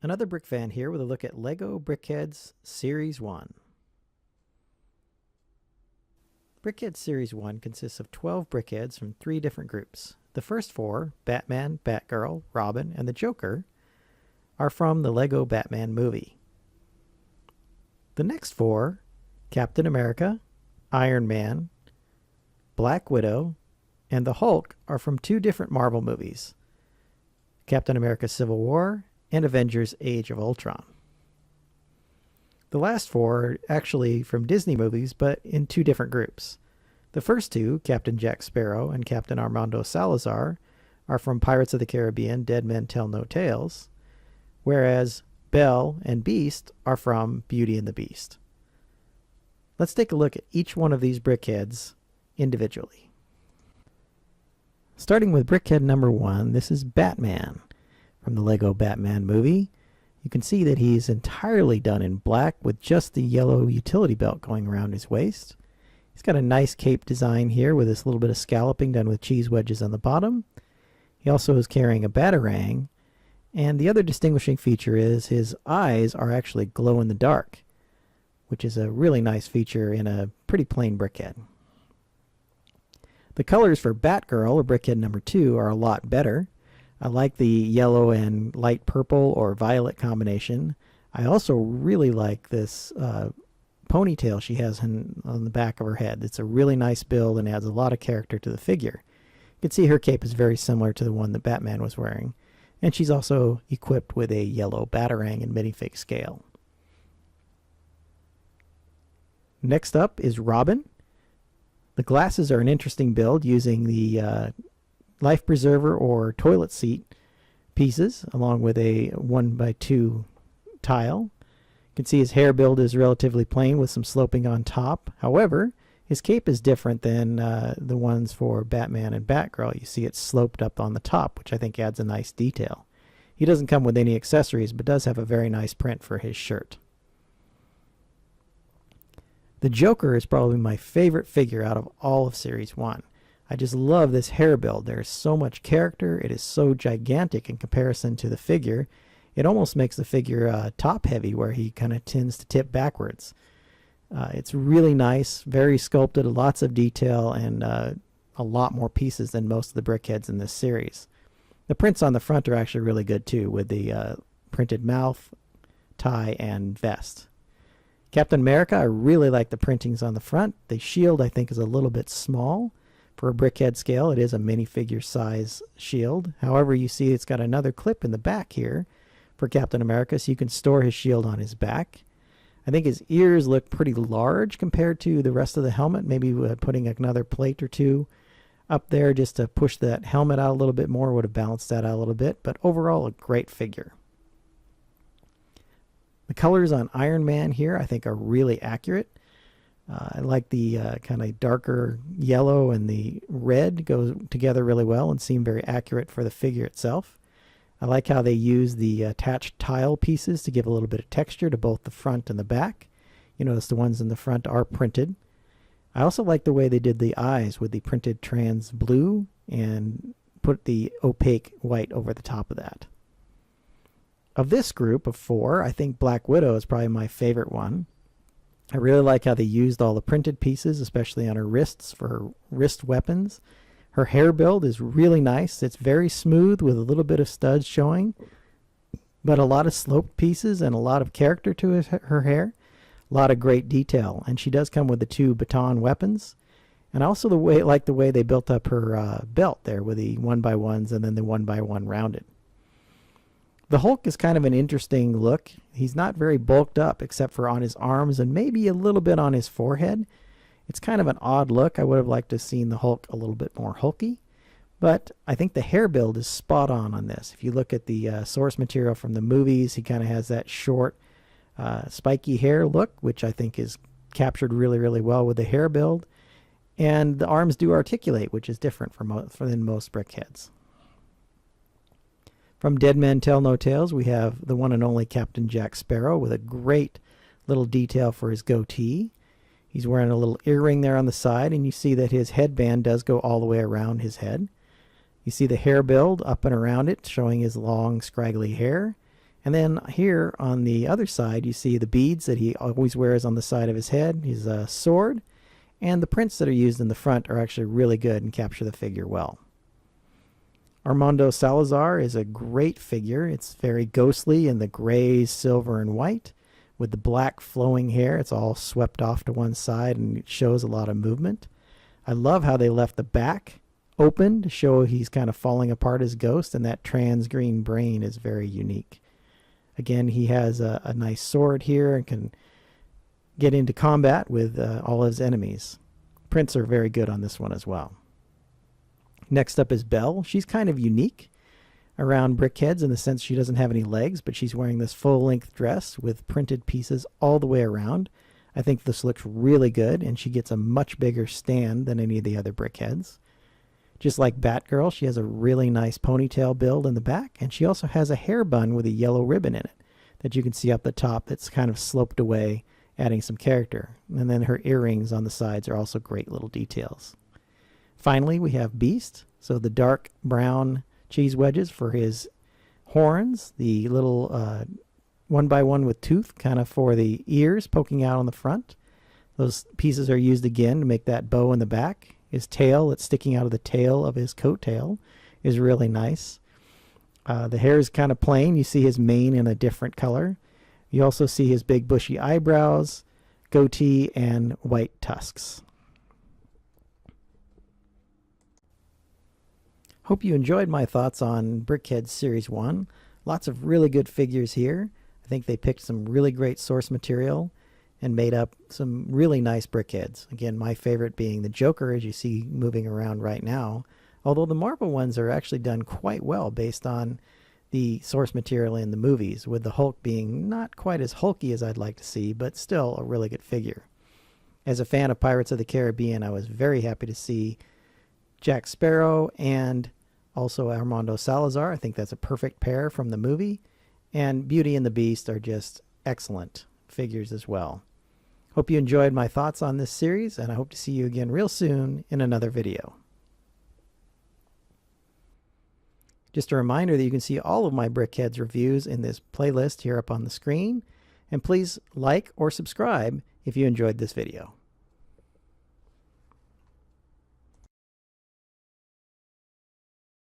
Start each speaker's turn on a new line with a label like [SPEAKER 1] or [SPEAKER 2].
[SPEAKER 1] Another Brick fan here with a look at LEGO BrickHeadz SeriesOne. BrickHeadz SeriesOne consists of 12 brickheads from 3 different groups. The first 4, Batman, Batgirl, Robin, and the Joker, are from the LEGO Batman movie. The next 4, Captain America, Iron Man, Black Widow, and the Hulk, are from 2 different Marvel movies, Captain America Civil War and Avengers Age of Ultron. The last 4 are actually from Disney movies, but in 2 different groups. The first 2, Captain Jack Sparrow and Captain Mondo Salazar, are from Pirates of the Caribbean, Dead Men Tell No Tales, whereas Belle and Beast are from Beauty and the Beast. Let's take a look at each one of these brickheads individually. Starting with brickhead number 1, this is Batman from the LEGO Batman movie. You can see that he's entirely done in black with just the yellow utility belt going around his waist. He's got a nice cape design here with this little bit of scalloping done with cheese wedges on the bottom. He also is carrying a batarang, and the other distinguishing feature is his eyes are actually glow in the dark, which is a really nice feature in a pretty plain brickhead. The colors for Batgirl, or brickhead number 2, are a lot better. I like the yellow and light purple or violet combination. I also really like this ponytail she has on the back of her head. It's a really nice build and adds a lot of character to the figure. You can see her cape is very similar to the one that Batman was wearing. And she's also equipped with a yellow batarang in minifig scale. Next up is Robin. The glasses are an interesting build using the life preserver or toilet seat pieces along with a 1x2 tile. You can see his hair build is relatively plain with some sloping on top. However, his cape is different than the ones for Batman and Batgirl. You see it's sloped up on the top, which I think adds a nice detail. He doesn't come with any accessories, but does have a very nice print for his shirt. The Joker is probably my favorite figure out of all of Series 1. I just love this hair build. There's so much character. It is so gigantic in comparison to the figure. It almost makes the figure top heavy where he kind of tends to tip backwards. It's really nice, very sculpted, lots of detail, and a lot more pieces than most of the brickheads in this series. The prints on the front are actually really good too, with the printed mouth, tie, and vest. Captain America, I really like the printings on the front. The shield I think is a little bit small for a brickhead scale. It is a minifigure size shield. However, you see it's got another clip in the back here for Captain America, so you can store his shield on his back. I think his ears look pretty large compared to the rest of the helmet. Maybe putting another plate or 2 up there just to push that helmet out a little bit more would have balanced that out a little bit, but overall a great figure. The colors on Iron Man here I think are really accurate. I like the kind of darker yellow and the red go together really well and seem very accurate for the figure itself. I like how they use the attached tile pieces to give a little bit of texture to both the front and the back. You notice the ones in the front are printed. I also like the way they did the eyes with the printed trans blue and put the opaque white over the top of that. Of this group of 4, I think Black Widow is probably my favorite one. I really like how they used all the printed pieces, especially on her wrists for her wrist weapons. Her hair build is really nice. It's very smooth with a little bit of studs showing, but a lot of sloped pieces and a lot of character to her hair. A lot of great detail, and she does come with the 2 baton weapons. And also like the way they built up her belt there with the 1x1s and then the 1x1 rounded. The Hulk is kind of an interesting look. He's not very bulked up except for on his arms and maybe a little bit on his forehead. It's kind of an odd look. I would have liked to have seen the Hulk a little bit more hulky, but I think the hair build is spot on this. If you look at the source material from the movies, he kind of has that short, spiky hair look, which I think is captured really, really well with the hair build. And the arms do articulate, which is different than most brickheads. From Dead Men Tell No Tales, we have the one and only Captain Jack Sparrow with a great little detail for his goatee. He's wearing a little earring there on the side, and you see that his headband does go all the way around his head. You see the hair build up and around it, showing his long, scraggly hair. And then here on the other side, you see the beads that he always wears on the side of his head, his sword, and the prints that are used in the front are actually really good and capture the figure well. Mondo Salazar is a great figure. It's very ghostly in the gray, silver, and white. With the black flowing hair, it's all swept off to one side and it shows a lot of movement. I love how they left the back open to show he's kind of falling apart as Ghost, and that trans green brain is very unique. Again, he has a nice sword here and can get into combat with all his enemies. Prints are very good on this one as well. Next up is Belle. She's kind of unique around BrickHeadz in the sense she doesn't have any legs, but she's wearing this full-length dress with printed pieces all the way around. I think this looks really good, and she gets a much bigger stand than any of the other BrickHeadz. Just like Batgirl, she has a really nice ponytail build in the back, and she also has a hair bun with a yellow ribbon in it that you can see up the top that's kind of sloped away, adding some character. And then her earrings on the sides are also great little details. Finally, we have Beast. So the dark brown cheese wedges for his horns, the little one by one with tooth kind of for the ears poking out on the front. Those pieces are used again to make that bow in the back. His tail that's sticking out of the tail of his coat tail is really nice. The hair is kind of plain. You see his mane in a different color. You also see his big bushy eyebrows, goatee, and white tusks. Hope you enjoyed my thoughts on BrickHeadz Series 1. Lots of really good figures here. I think they picked some really great source material and made up some really nice BrickHeadz. Again, my favorite being the Joker, as you see moving around right now. Although the Marvel ones are actually done quite well based on the source material in the movies, with the Hulk being not quite as hulky as I'd like to see, but still a really good figure. As a fan of Pirates of the Caribbean, I was very happy to see Jack Sparrow and also Mondo Salazar. I think that's a perfect pair from the movie. And Beauty and the Beast are just excellent figures as well. Hope you enjoyed my thoughts on this series, and I hope to see you again real soon in another video. Just a reminder that you can see all of my BrickHeadz reviews in this playlist here up on the screen. And please like or subscribe if you enjoyed this video.